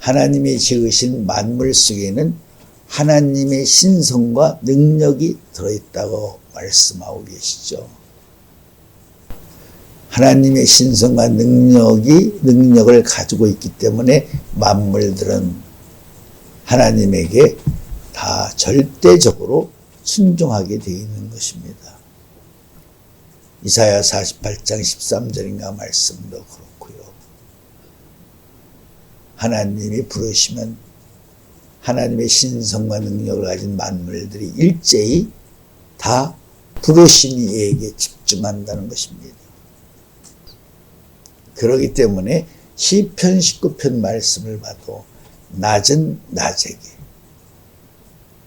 하나님이 지으신 만물 속에는 하나님의 신성과 능력이 들어있다고 말씀하고 계시죠. 하나님의 신성과 능력을 가지고 있기 때문에 만물들은 하나님에게 다 절대적으로 순종하게 되어 있는 것입니다. 이사야 48장 13절인가 말씀도 그렇고요. 하나님이 부르시면 하나님의 신성과 능력을 가진 만물들이 일제히 다 부르신 이에게 집중한다는 것입니다. 그렇기 때문에 시편 19편 말씀을 봐도 낮은 낮에게,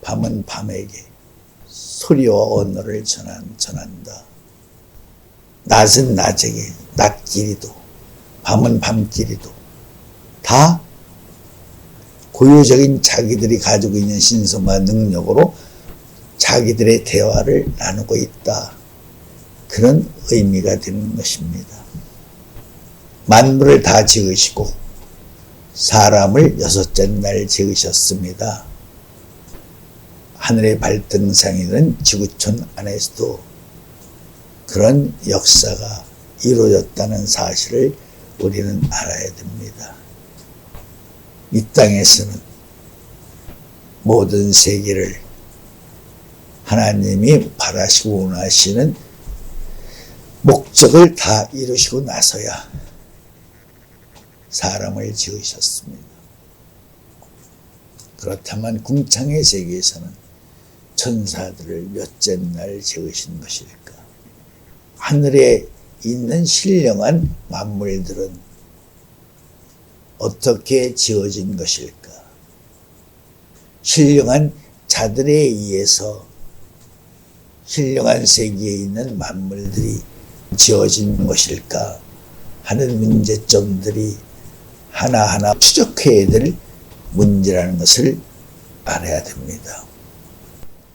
밤은 밤에게 소리와 언어를 전한다. 낮은 낮에게, 낮길이도 밤은 밤길이도 다 고유적인 자기들이 가지고 있는 신성과 능력으로 자기들의 대화를 나누고 있다. 그런 의미가 되는 것입니다. 만물을 다 지으시고 사람을 여섯째 날 지으셨습니다. 하늘의 발등상에는 지구촌 안에서도 그런 역사가 이루어졌다는 사실을 우리는 알아야 됩니다. 이 땅에서는 모든 세계를 하나님이 바라시고 원하시는 목적을 다 이루시고 나서야 사람을 지으셨습니다. 그렇다면 궁창의 세계에서는 천사들을 몇째 날 지으신 것일까? 하늘에 있는 신령한 만물들은 어떻게 지어진 것일까? 신령한 자들에 의해서 신령한 세계에 있는 만물들이 지어진 것일까 하는 문제점들이 하나하나 추적해야 될 문제라는 것을 알아야 됩니다.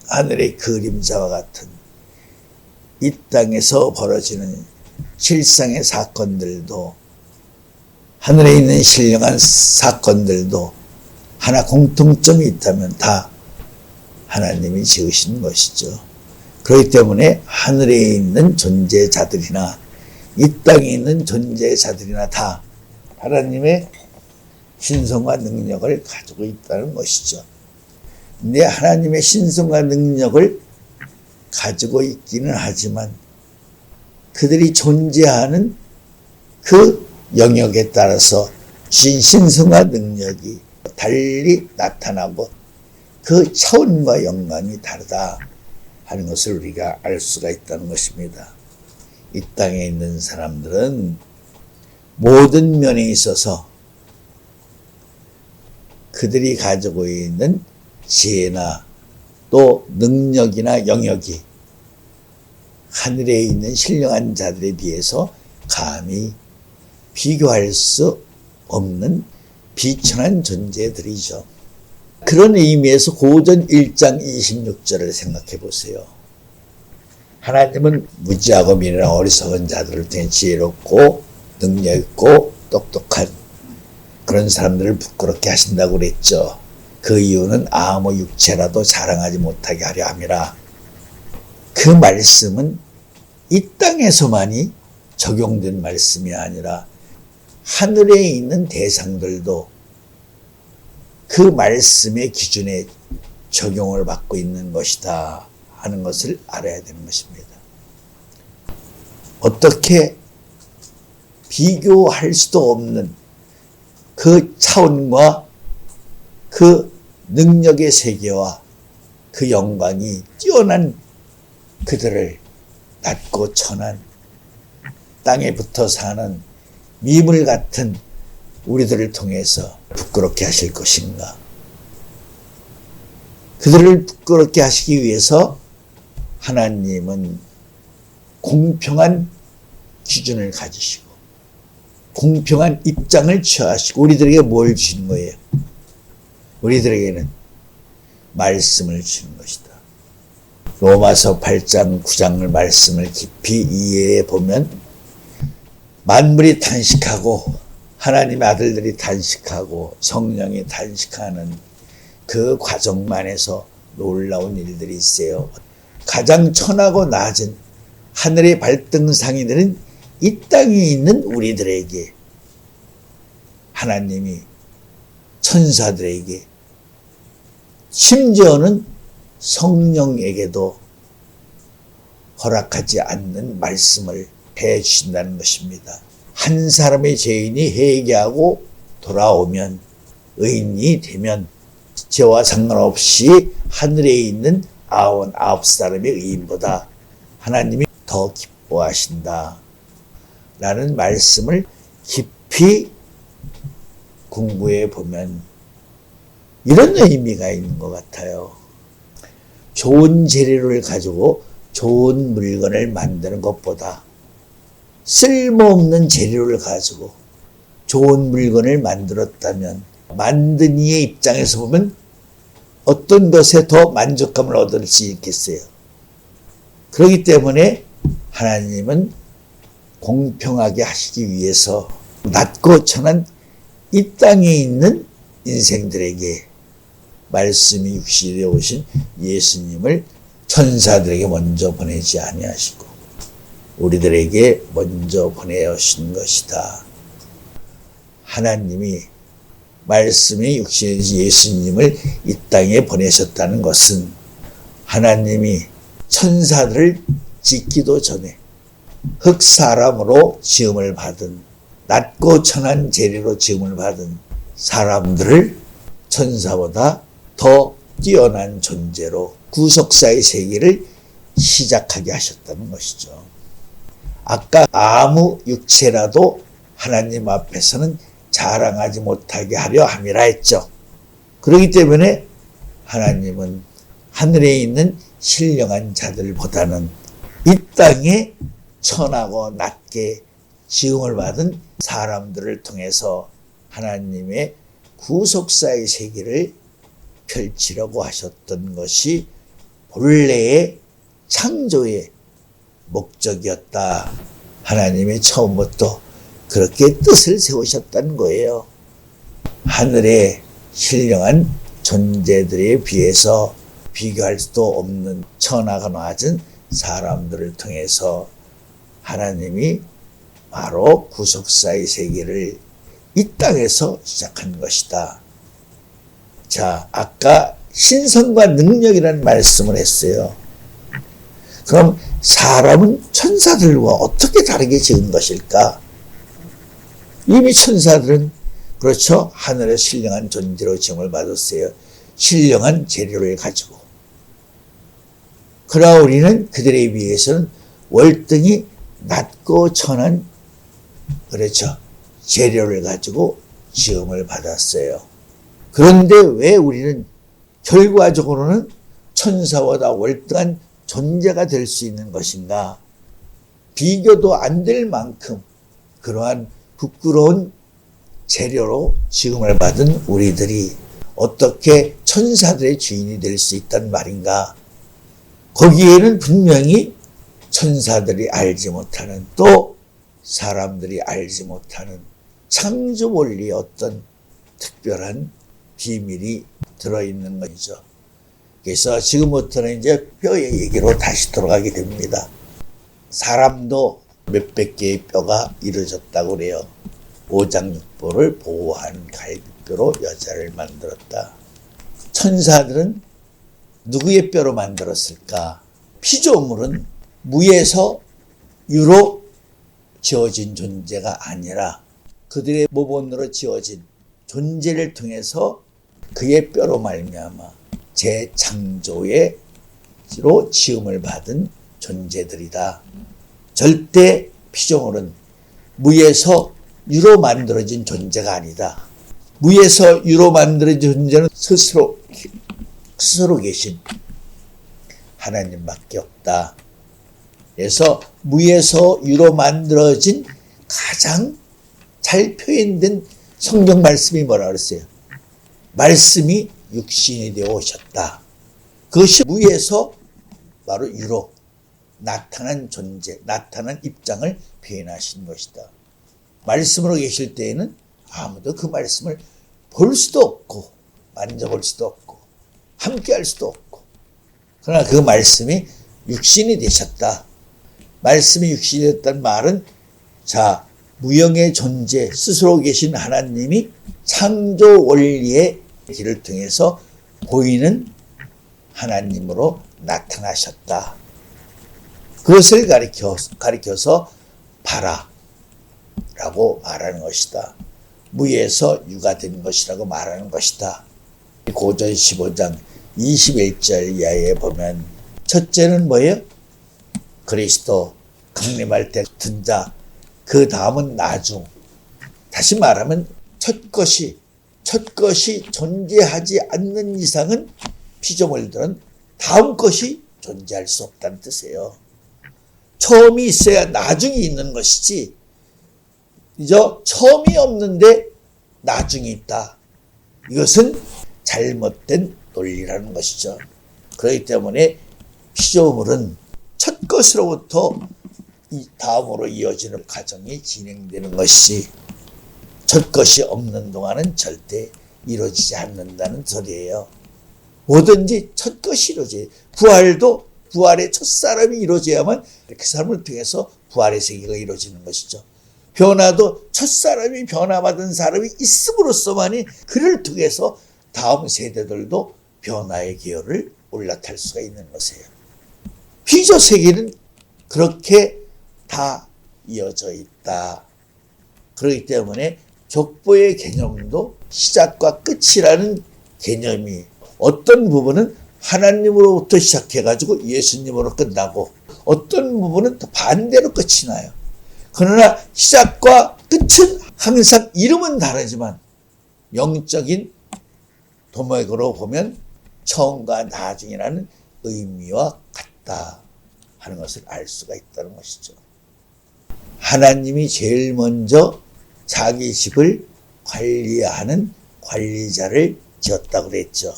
하늘의 그림자와 같은 이 땅에서 벌어지는 실상의 사건들도 하늘에 있는 신령한 사건들도 하나 공통점이 있다면 다 하나님이 지으신 것이죠. 그렇기 때문에 하늘에 있는 존재자들이나 이 땅에 있는 존재자들이나 다 하나님의 신성과 능력을 가지고 있다는 것이죠. 근데 하나님의 신성과 능력을 가지고 있기는 하지만 그들이 존재하는 그 영역에 따라서 신성과 능력이 달리 나타나고 그 차원과 영광이 다르다 하는 것을 우리가 알 수가 있다는 것입니다. 이 땅에 있는 사람들은 모든 면에 있어서 그들이 가지고 있는 지혜나 또 능력이나 영역이 하늘에 있는 신령한 자들에 비해서 감히 비교할 수 없는 비천한 존재들이죠. 그런 의미에서 고전 1장 26절을 생각해 보세요. 하나님은 무지하고 미련한 어리석은 자들을 통해 지혜롭고 능력 있고 똑똑한 그런 사람들을 부끄럽게 하신다고 그랬죠. 그 이유는 아무 육체라도 자랑하지 못하게 하려 함이라. 그 말씀은 이 땅에서만이 적용된 말씀이 아니라 하늘에 있는 대상들도 그 말씀의 기준에 적용을 받고 있는 것이다 하는 것을 알아야 되는 것입니다. 어떻게 비교할 수도 없는 그 차원과 그 능력의 세계와 그 영광이 뛰어난 그들을 낮고 천한 땅에 붙어 사는 미물 같은 우리들을 통해서 부끄럽게 하실 것인가? 그들을 부끄럽게 하시기 위해서 하나님은 공평한 기준을 가지시고 공평한 입장을 취하시고 우리들에게 뭘 주시는 거예요? 우리들에게는 말씀을 주는 것이다. 로마서 8장 9장을 말씀을 깊이 이해해 보면 만물이 탄식하고 하나님의 아들들이 단식하고 성령이 단식하는 그 과정만에서 놀라운 일들이 있어요. 가장 천하고 낮은 하늘의 발등상이 되는 이 땅에 있는 우리들에게 하나님이 천사들에게 심지어는 성령에게도 허락하지 않는 말씀을 해 주신다는 것입니다. 한 사람의 죄인이 회개하고 돌아오면 의인이 되면 죄와 상관없이 하늘에 있는 99사람의 의인보다 하나님이 더 기뻐하신다 라는 말씀을 깊이 공부해 보면 이런 의미가 있는 것 같아요. 좋은 재료를 가지고 좋은 물건을 만드는 것보다 쓸모없는 재료를 가지고 좋은 물건을 만들었다면 만든 이의 입장에서 보면 어떤 것에 더 만족감을 얻을 수 있겠어요. 그렇기 때문에 하나님은 공평하게 하시기 위해서 낮고 천한 이 땅에 있는 인생들에게 말씀이 육신이 되어 오신 예수님을 천사들에게 먼저 보내지 아니하시고 우리들에게 먼저 보내오신 것이다. 하나님이 말씀이 육신이 되신 예수님을 이 땅에 보내셨다는 것은 하나님이 천사들을 짓기도 전에 흙사람으로 지음을 받은 낮고 천한 재료로 지음을 받은 사람들을 천사보다 더 뛰어난 존재로 구속사의 세계를 시작하게 하셨다는 것이죠. 아까 아무 육체라도 하나님 앞에서는 자랑하지 못하게 하려 함이라 했죠. 그렇기 때문에 하나님은 하늘에 있는 신령한 자들보다는 이 땅에 천하고 낮게 지음을 받은 사람들을 통해서 하나님의 구속사의 세계를 펼치려고 하셨던 것이 본래의 창조의 목적이었다. 하나님이 처음부터 그렇게 뜻을 세우셨다는 거예요. 하늘의 신령한 존재들에 비해서 비교할 수도 없는 천하가 낮은 사람들을 통해서 하나님이 바로 구속사의 세계를 이 땅에서 시작한 것이다. 자, 아까 신성과 능력이라는 말씀을 했어요. 그럼 사람은 천사들과 어떻게 다르게 지은 것일까? 이미 천사들은 그렇죠. 하늘의 신령한 존재로 지음을 받았어요. 신령한 재료를 가지고. 그러나 우리는 그들에 비해서는 월등히 낮고 천한 그렇죠. 재료를 가지고 지음을 받았어요. 그런데 왜 우리는 결과적으로는 천사보다 월등한 존재가 될 수 있는 것인가? 비교도 안 될 만큼 그러한 부끄러운 재료로 지음을 받은 우리들이 어떻게 천사들의 주인이 될 수 있단 말인가? 거기에는 분명히 천사들이 알지 못하는 또 사람들이 알지 못하는 창조 원리의 어떤 특별한 비밀이 들어있는 것이죠. 그래서 지금부터는 이제 뼈의 얘기로 다시 돌아가게 됩니다. 사람도 몇백 개의 뼈가 이루어졌다고 그래요. 오장육부를 보호한 갈비뼈로 여자를 만들었다. 천사들은 누구의 뼈로 만들었을까? 피조물은 무에서 유로 지어진 존재가 아니라 그들의 모본으로 지어진 존재를 통해서 그의 뼈로 말미암아 재창조로 지음을 받은 존재들이다. 절대 피조물은 무에서 유로 만들어진 존재가 아니다. 무에서 유로 만들어진 존재는 스스로 계신 하나님밖에 없다. 그래서 무에서 유로 만들어진 가장 잘 표현된 성경 말씀이 뭐라 그랬어요? 말씀이 육신이 되어 오셨다. 그것이 무에서 바로 유로 나타난 존재, 나타난 입장을 표현하신 것이다. 말씀으로 계실 때에는 아무도 그 말씀을 볼 수도 없고 만져볼 수도 없고 함께할 수도 없고, 그러나 그 말씀이 육신이 되셨다. 말씀이 육신이 됐다는 말은, 자, 무형의 존재 스스로 계신 하나님이 창조 원리의 길을 통해서 보이는 하나님으로 나타나셨다. 그것을 가리켜서 바라라고 말하는 것이다. 무에서 유가 된 것이라고 말하는 것이다. 고전 15장 21절 이하에 보면 첫째는 뭐예요? 그리스도 강림할 때 든 자, 그 다음은 나중. 다시 말하면 첫 것이 존재하지 않는 이상은 피조물들은 다음 것이 존재할 수 없다는 뜻이에요. 처음이 있어야 나중이 있는 것이지, 처음이 없는데 나중이 있다. 이것은 잘못된 논리라는 것이죠. 그렇기 때문에 피조물은 첫 것으로부터 다음으로 이어지는 과정이 진행되는 것이지, 첫 것이 없는 동안은 절대 이루어지지 않는다는 소리예요. 뭐든지 첫 것이 이루어져요. 부활도 부활의 첫 사람이 이루어져야만 그 사람을 통해서 부활의 세계가 이루어지는 것이죠. 변화도 첫 사람이 변화받은 사람이 있음으로써만이 그를 통해서 다음 세대들도 변화의 기회를 올라탈 수가 있는 것이에요. 피조 세계는 그렇게 다 이어져 있다. 그렇기 때문에 족보의 개념도 시작과 끝이라는 개념이 어떤 부분은 하나님으로부터 시작해가지고 예수님으로 끝나고, 어떤 부분은 또 반대로 끝이 나요. 그러나 시작과 끝은 항상 이름은 다르지만 영적인 도맥으로 보면 처음과 나중이라는 의미와 같다 하는 것을 알 수가 있다는 것이죠. 하나님이 제일 먼저 자기 집을 관리하는 관리자를 지었다고 그랬죠.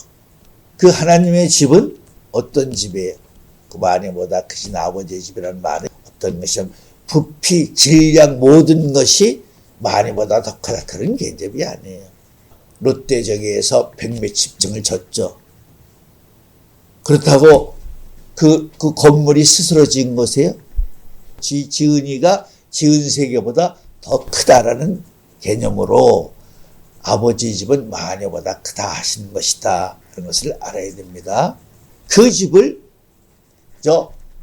그 하나님의 집은 어떤 집이에요? 그 만에보다 크신 아버지의 집이라는 말은 어떤 것이냐면 부피, 질량 모든 것이 만에보다 더 크다, 그런 개념이 아니에요. 롯데저기에서 백몇십 층을 졌죠. 그렇다고 그 건물이 스스로 지은 것이에요? 지은이가 지은 세계보다 더 크다라는 개념으로 아버지 집은 마녀보다 크다 하시는 것이다 하는 것을 알아야 됩니다. 그 집을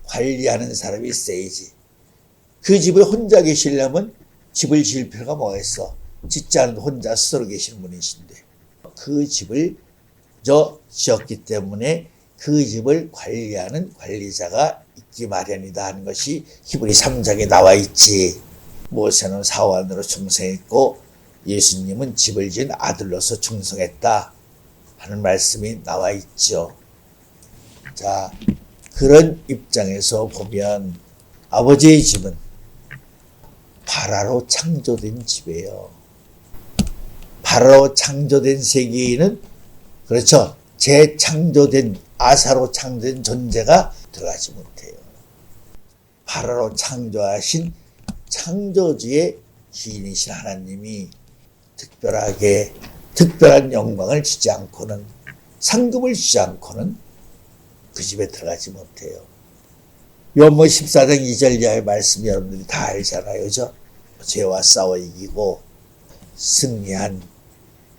관리하는 사람이 있어야지. 그 집을 혼자 계시려면 집을 지을 필요가 뭐가 있어? 짓지 않은 혼자 스스로 계시는 분이신데, 그 집을 지었기 때문에 그 집을 관리하는 관리자가 있기 마련이다 하는 것이 히브리 3장에 나와 있지. 모세는 사원으로 충성했고 예수님은 집을 지은 아들로서 충성했다 하는 말씀이 나와 있죠. 자, 그런 입장에서 보면 아버지의 집은 바라로 창조된 집이에요. 바라로 창조된 세계에는, 그렇죠, 재창조된, 아사로 창조된 존재가 들어가지 못해요. 바라로 창조하신 창조주의 주인이신 하나님이 특별한 영광을 주지 않고는, 상급을 주지 않고는 그 집에 들어가지 못해요. 요한복음 14장 2절 이하의 말씀 여러분들이 다 알잖아요. 그죠? 죄와 싸워 이기고 승리한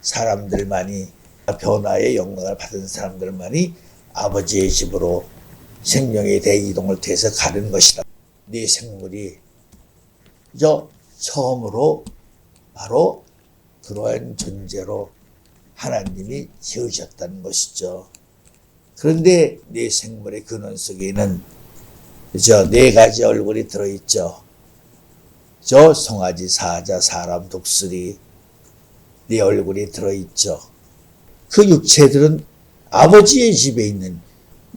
사람들만이, 변화의 영광을 받은 사람들만이 아버지의 집으로 생명의 대이동을 통해서 가는 것이다. 네 생물이 처음으로 바로 그러한 존재로 하나님이 지으셨다는 것이죠. 그런데 네 생물의 근원 속에는 네 가지 얼굴이 들어있죠. 송아지, 사자, 사람, 독수리, 네 얼굴이 들어있죠. 그 육체들은 아버지의 집에 있는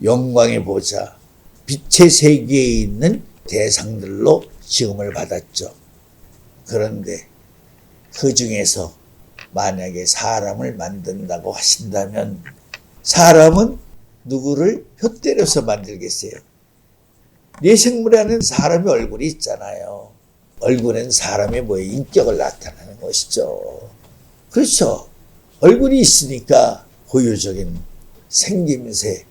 영광의 보좌, 빛의 세계에 있는 대상들로 지음을 받았죠. 그런데 그 중에서 만약에 사람을 만든다고 하신다면 사람은 누구를 혓대려서 만들겠어요? 네 생물에 하는 사람의 얼굴이 있잖아요. 얼굴은 사람의 인격을 나타내는 것이죠. 그렇죠. 얼굴이 있으니까 고유적인 생김새,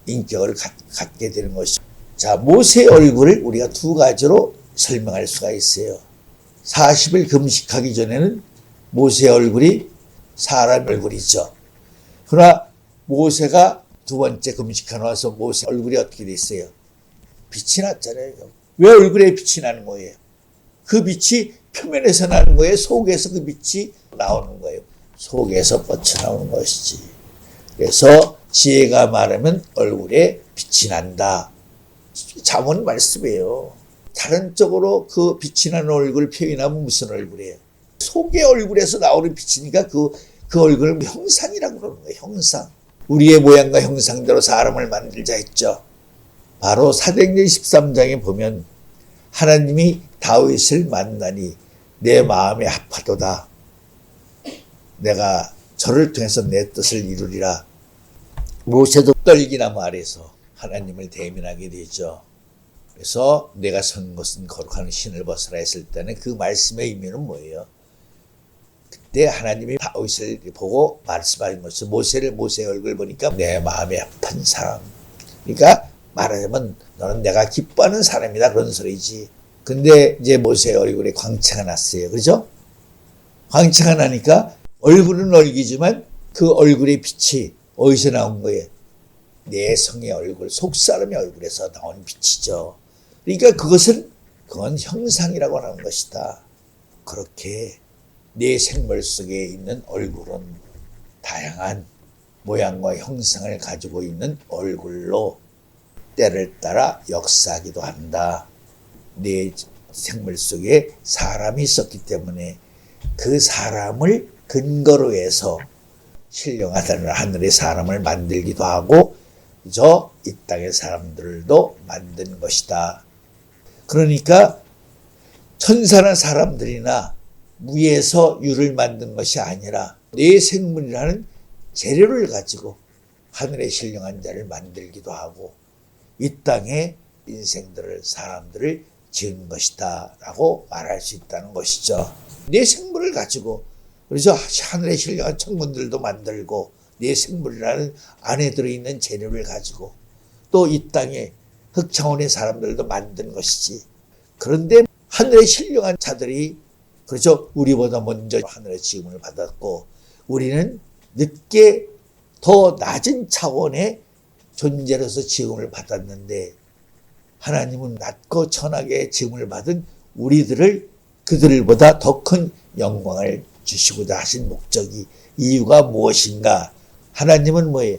인격을 갖게 되는 것이죠. 자, 모세의 얼굴을 우리가 두 가지로 설명할 수가 있어요. 40일 금식하기 전에는 모세의 얼굴이 사람 얼굴이죠. 그러나 모세가 두 번째 금식하고 나서 모세 얼굴이 어떻게 됐어요? 빛이 났잖아요. 왜 얼굴에 빛이 나는 거예요? 그 빛이 표면에서 나는 거예요? 속에서 그 빛이 나오는 거예요? 속에서 뻗쳐나오는 것이지. 그래서 지혜가 말하면 얼굴에 빛이 난다. 잠언 말씀이에요. 다른 쪽으로 그 빛이 나는 얼굴 표현하면 무슨 얼굴이에요? 속의 얼굴에서 나오는 빛이니까 그 얼굴을 형상이라고 그러는 거예요. 형상. 우리의 모양과 형상대로 사람을 만들자 했죠. 바로 사도행전 13장에 보면 하나님이 다윗을 만나니 내 마음에 합하도다. 내가 저를 통해서 내 뜻을 이루리라. 모세도 떨기나무 아래서 하나님을 대면하게 되죠. 그래서 내가 선 것은 거룩한 신을 벗으라 했을 때는 그 말씀의 의미는 뭐예요? 그때 하나님이 다윗을 보고 말씀하는 것은 모세의 얼굴 보니까 내 마음에 합한 사람. 그러니까 말하자면 너는 내가 기뻐하는 사람이다 그런 소리지. 근데 이제 모세의 얼굴에 광채가 났어요. 그렇죠? 광채가 나니까 얼굴은 얼기지만 그 얼굴의 빛이 어디서 나온 거예요? 내 성의 얼굴, 속사람의 얼굴에서 나온 빛이죠. 그러니까 그건 형상이라고 하는 것이다. 그렇게 내 생물 속에 있는 얼굴은 다양한 모양과 형상을 가지고 있는 얼굴로 때를 따라 역사하기도 한다. 내 생물 속에 사람이 있었기 때문에 그 사람을 근거로 해서 신령하다는 하늘의 사람을 만들기도 하고 이 땅의 사람들도 만든 것이다. 그러니까 천사나 사람들이나 무에서 유를 만든 것이 아니라 내 생물이라는 재료를 가지고 하늘의 신령한 자를 만들기도 하고 이 땅의 인생들을 사람들을 지은 것이다 라고 말할 수 있다는 것이죠. 내 생물을 가지고 그래서 하늘의 신령한 천군들도 만들고 내 생물이라는 안에 들어있는 재료를 가지고 또 이 땅에 흑차원의 사람들도 만든 것이지. 그런데 하늘의 신령한 자들이 그렇죠. 우리보다 먼저 하늘의 지음을 받았고 우리는 늦게 더 낮은 차원의 존재로서 지음을 받았는데 하나님은 낮고 천하게 지음을 받은 우리들을 그들보다 더 큰 영광을 주시고자 하신 목적이 이유가 무엇인가? 하나님은 뭐예요?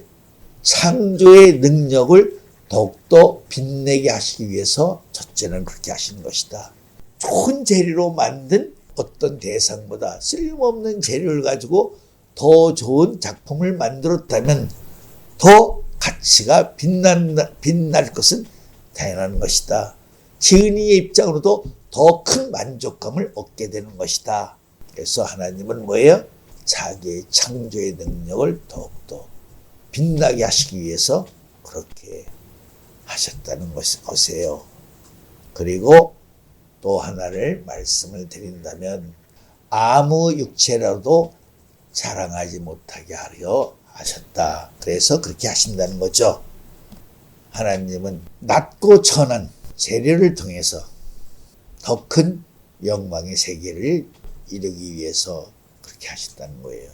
창조의 능력을 더욱더 빛내게 하시기 위해서 첫째는 그렇게 하신 것이다. 좋은 재료로 만든 어떤 대상보다 쓸모없는 재료를 가지고 더 좋은 작품을 만들었다면 더 가치가 빛날 것은 당연한 것이다. 지은이의 입장으로도 더 큰 만족감을 얻게 되는 것이다. 그래서 하나님은 뭐예요? 자기의 창조의 능력을 더욱더 빛나게 하시기 위해서 그렇게 하셨다는 것이에요. 그리고 또 하나를 말씀을 드린다면 아무 육체라도 자랑하지 못하게 하려 하셨다. 그래서 그렇게 하신다는 거죠. 하나님은 낮고 천한 재료를 통해서 더 큰 영광의 세계를 이루기 위해서 그렇게 하셨다는 거예요.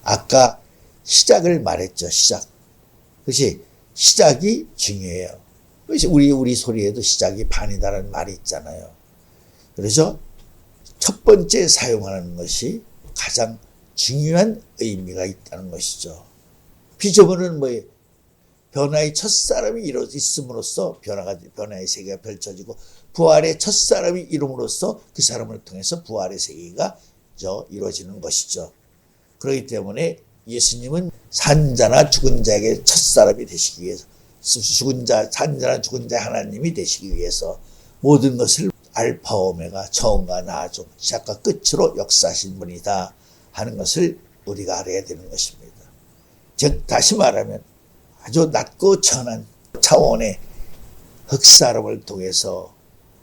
아까 시작을 말했죠. 시작. 그렇지? 시작이 중요해요. 우리 소리에도 시작이 반이다라는 말이 있잖아요. 그래서 첫 번째 사용하는 것이 가장 중요한 의미가 있다는 것이죠. 비전은 뭐예요? 변화의 첫사람이 있음으로써 변화의 세계가 펼쳐지고 부활의 첫사람이 이름으로써 그 사람을 통해서 부활의 세계가 이루어지는 것이죠. 그렇기 때문에 예수님은 산자나 죽은 자에게 첫사람이 되시기 위해서 산자나 죽은 자 하나님이 되시기 위해서 모든 것을 알파 오메가 처음과 나중 시작과 끝으로 역사하신 분이다 하는 것을 우리가 알아야 되는 것입니다. 즉 다시 말하면 아주 낮고 천한 차원의 흑사람을 통해서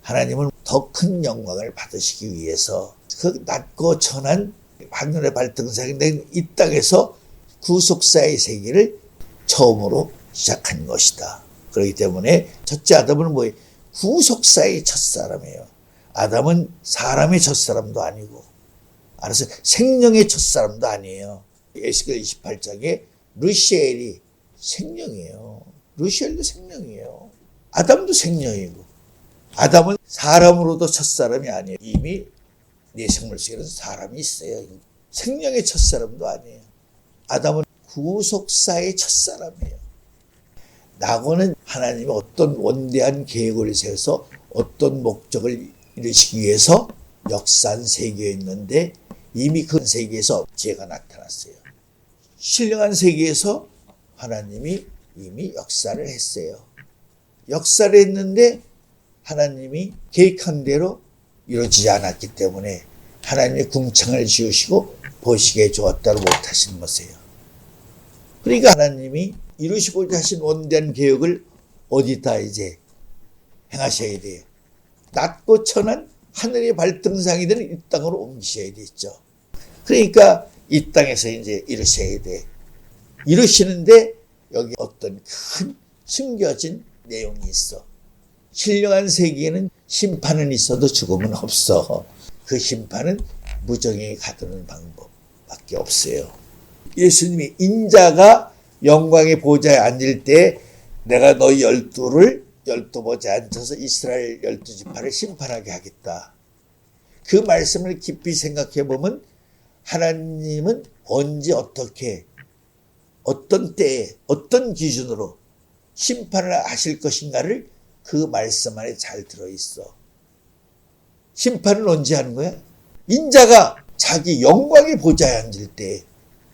하나님은 더 큰 영광을 받으시기 위해서 그 낮고 천한 하늘의 발등상이 된 이 땅에서 구속사의 세계를 처음으로 시작한 것이다. 그렇기 때문에 첫째 아담은 뭐예요? 구속사의 첫사람이에요. 아담은 사람의 첫사람도 아니고, 알아서 생명의 첫사람도 아니에요. 에스겔 28장에 르시엘이 생명이에요. 르시엘도 생명이에요. 아담도 생명이고, 아담은 사람으로도 첫사람이 아니에요. 이미 내 생물 속에는 사람이 있어요. 생명의 첫사람도 아니에요. 아담은 구속사의 첫사람이에요. 낙원은 하나님이 어떤 원대한 계획을 세워서 어떤 목적을 이루시기 위해서 역사한 세계였는데 이미 그 세계에서 죄가 나타났어요. 신령한 세계에서 하나님이 이미 역사를 했어요. 역사를 했는데 하나님이 계획한 대로 이루어지지 않았기 때문에 하나님의 궁창을 지으시고 보시기에 좋았다고 못하시는 것이에요. 그러니까 하나님이 이루시고자 하신 원대한 계획을 어디다 이제 행하셔야 돼요. 낮고 천한 하늘의 발등상이 되는 이 땅으로 옮기셔야 되죠. 그러니까 이 땅에서 이제 이루셔야 돼. 이루시는데 여기 어떤 큰 숨겨진 내용이 있어. 신령한 세계에는 심판은 있어도 죽음은 없어. 그 심판은 무정에 가두는 방법밖에 없어요. 예수님이 인자가 영광의 보좌에 앉을 때 내가 너희 12를 12보좌에 앉혀서 이스라엘 12지파를 심판하게 하겠다. 그 말씀을 깊이 생각해 보면 하나님은 언제 어떻게 어떤 때에 어떤 기준으로 심판을 하실 것인가를 그 말씀 안에 잘 들어있어. 심판은 언제 하는 거야? 인자가 자기 영광의 보좌에 앉을 때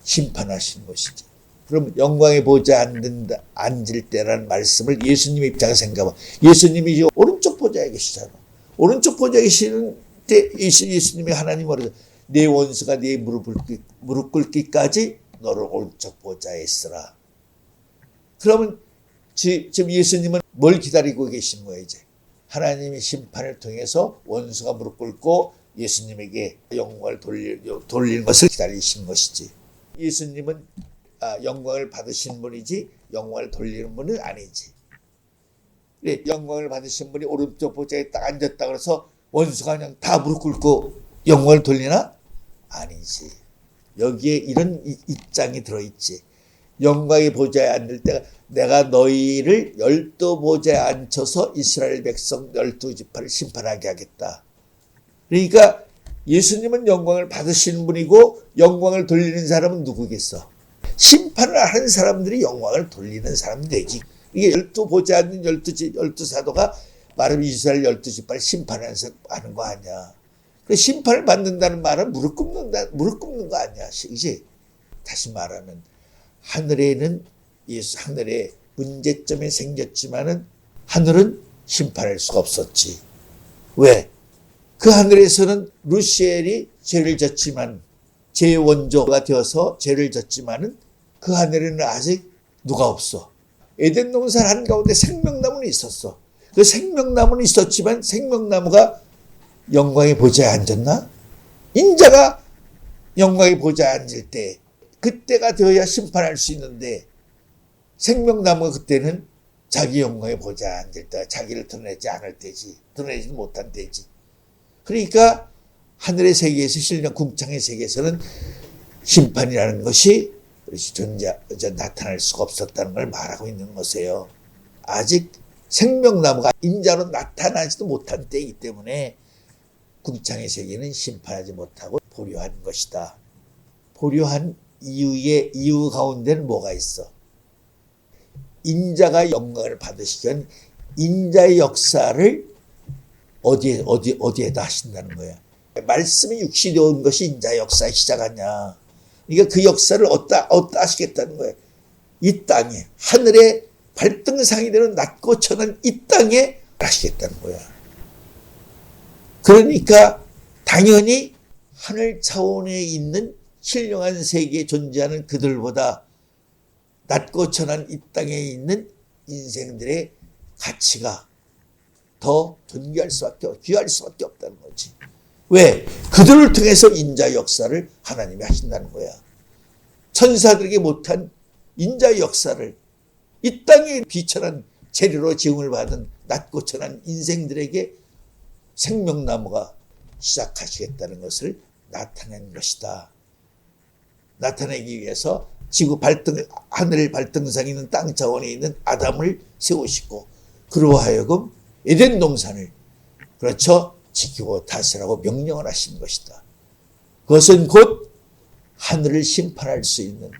심판하시는 것이지. 그럼 영광의 보좌에 앉을 때라는 말씀을 예수님 입장에서 생각해봐. 예수님이 지금 오른쪽 보좌에 계시잖아. 오른쪽 보좌에 계시는 때 예수님이 하나님 말하죠. 내 원수가 내 무릎 꿇기까지 너를 오른쪽 보좌에 있으라. 그러면 지금 예수님은 뭘 기다리고 계신 거예요, 이제? 하나님의 심판을 통해서 원수가 무릎 꿇고 예수님에게 영광을 돌리는 것을 기다리신 것이지. 예수님은 영광을 받으신 분이지 영광을 돌리는 분은 아니지. 영광을 받으신 분이 오른쪽 보좌에 딱 앉았다 그래서 원수가 그냥 다 무릎 꿇고 영광을 돌리나? 아니지. 여기에 이런 입장이 들어있지. 영광의 보좌에 앉을 때가 내가 너희를 12보좌에 앉혀서 이스라엘 백성 12지파를 심판하게 하겠다. 그러니까 예수님은 영광을 받으시는 분이고 영광을 돌리는 사람은 누구겠어? 심판을 하는 사람들이 영광을 돌리는 사람이 되지. 이게 12보좌에 앉는 12사도가 말하면 이스라엘 12지파를 심판하는 거 아니야. 그 심판을 받는다는 말은 무릎 꿇는 거 아니야. 이제 다시 말하면 하늘에 문제점이 생겼지만은 하늘은 심판할 수가 없었지. 왜? 그 하늘에서는 루시엘이 죄를 졌지만 제원조가 되어서 죄를 졌지만은 그 하늘에는 아직 누가 없어. 에덴 동산 한가운데 생명나무는 있었어. 그 생명나무는 있었지만 생명나무가 영광의 보좌에 앉았나? 인자가 영광의 보좌에 앉을 때 그때가 되어야 심판할 수 있는데 생명나무가 그때는 자기 영광의 보좌에 앉을 때 자기를 드러내지 않을 때지. 드러내지 못한 때지. 그러니까 하늘의 세계에서 신령 궁창의 세계에서는 심판이라는 것이 나타날 수가 없었다는 걸 말하고 있는 것이에요. 아직 생명나무가 인자로 나타나지도 못한 때이기 때문에 궁창의 세계는 심판하지 못하고 보류한 것이다. 보류한 이유 가운데는 뭐가 있어? 인자가 영광을 받으시면 인자의 역사를 어디에다 하신다는 거야. 말씀이 육신이 온 것이 인자의 역사에 시작하냐. 그러니까 그 역사를 어디다 하시겠다는 거야. 이 땅에 하늘의 발등상이 되는 낮고 천한 이 땅에 하시겠다는 거야. 그러니까 당연히 하늘 차원에 있는 신령한 세계에 존재하는 그들보다 낮고 천한 이 땅에 있는 인생들의 가치가 더 귀할 수밖에 없다는 거지. 왜? 그들을 통해서 인자 역사를 하나님이 하신다는 거야. 천사들에게 못한 인자 역사를 이 땅에 비천한 재료로 지음을 받은 낮고 천한 인생들에게 생명나무가 시작하시겠다는 것을 나타낸 것이다. 나타내기 위해서 지구 발등, 하늘 발등상에 있는 땅 자원에 있는 아담을 세우시고 그로 하여금 에덴 동산을 그렇죠 지키고 다스리라고 명령을 하신 것이다. 그것은 곧 하늘을 심판할 수 있는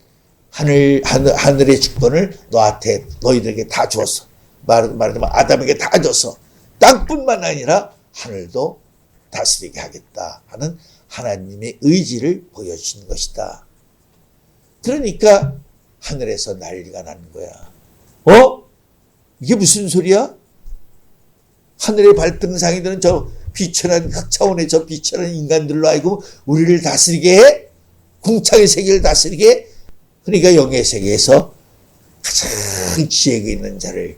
하늘의 주권을 너희들에게 다 주었어. 말하자면 아담에게 다 줘서 땅뿐만 아니라 하늘도 다스리게 하겠다 하는 하나님의 의지를 보여주신 것이다. 그러니까 하늘에서 난리가 나는 거야. 이게 무슨 소리야? 하늘의 발등상이 되는 저 비천한 흑차원의 저 비천한 인간들로 하여금 우리를 다스리게 해? 궁창의 세계를 다스리게 해? 그러니까 영의 세계에서 가장 지혜가 있는 자를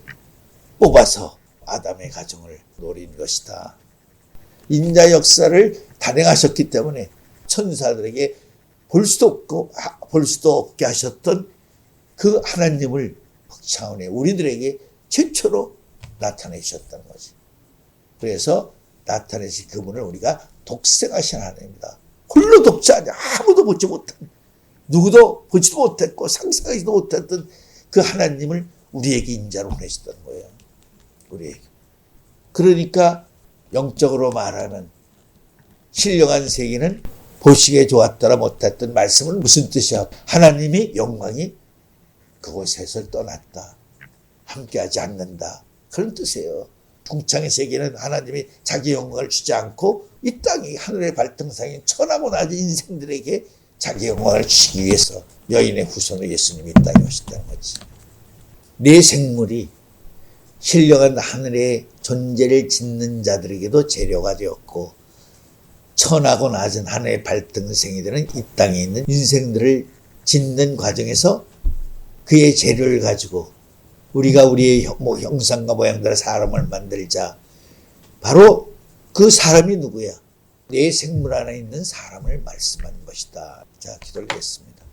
뽑아서 아담의 가정을 노린 것이다. 인자 역사를 단행하셨기 때문에 천사들에게 볼 수도 없게 하셨던 그 하나님을 흑차원에 우리들에게 최초로 나타내셨다는 거지. 그래서 나타내신 그분을 우리가 독생하신 하나님입니다. 홀로 독자하냐 아무도 보지 못한 누구도 보지도 못했고 상상하지도 못했던 그 하나님을 우리에게 인자로 보내셨다는 거예요. 우리에게. 그러니까 영적으로 말하면 신령한 세계는 보시기에 좋았더라 못했던 말씀은 무슨 뜻이야? 하나님의 영광이 그곳에서 떠났다. 함께하지 않는다. 그런 뜻이에요. 궁창의 세계는 하나님이 자기 영광을 주지 않고 이 땅이 하늘의 발등상인 천하고 낮은 인생들에게 자기 영광을 주시기 위해서 여인의 후손으로 예수님이 이 땅에 오셨다는 거지. 내 생물이 신령한 하늘의 존재를 짓는 자들에게도 재료가 되었고 천하고 낮은 하늘의 발등생이 되는 이 땅에 있는 인생들을 짓는 과정에서 그의 재료를 가지고 우리가 우리의 형상과 모양대로 사람을 만들자. 바로 그 사람이 누구야? 내 생물 안에 있는 사람을 말씀한 것이다. 자, 기도하겠습니다.